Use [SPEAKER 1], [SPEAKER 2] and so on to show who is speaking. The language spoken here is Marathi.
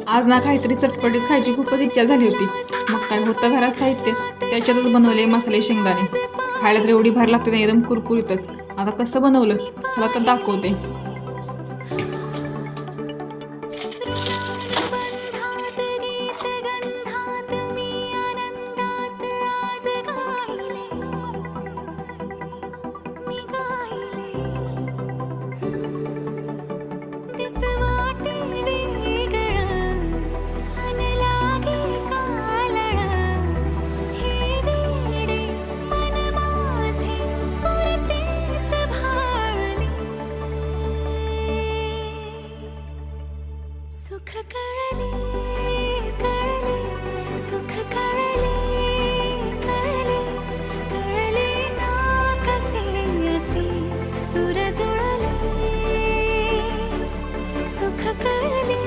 [SPEAKER 1] आज ना काहीतरी चटपटीत खायची खूपच इच्छा झाली होती. मग काय होतं घरात साहित्य, त्याच्यातच बनवले मसाले शेंगदाणे. खायला तर एवढी भारी लागते ना, एकदम कुरकुरीतच. आता कसं बनवलं चला तर दाखवते.
[SPEAKER 2] सुख कळले कळले सुख कळले कळले कळले ना कसे असे सूर जुळले सुख कळले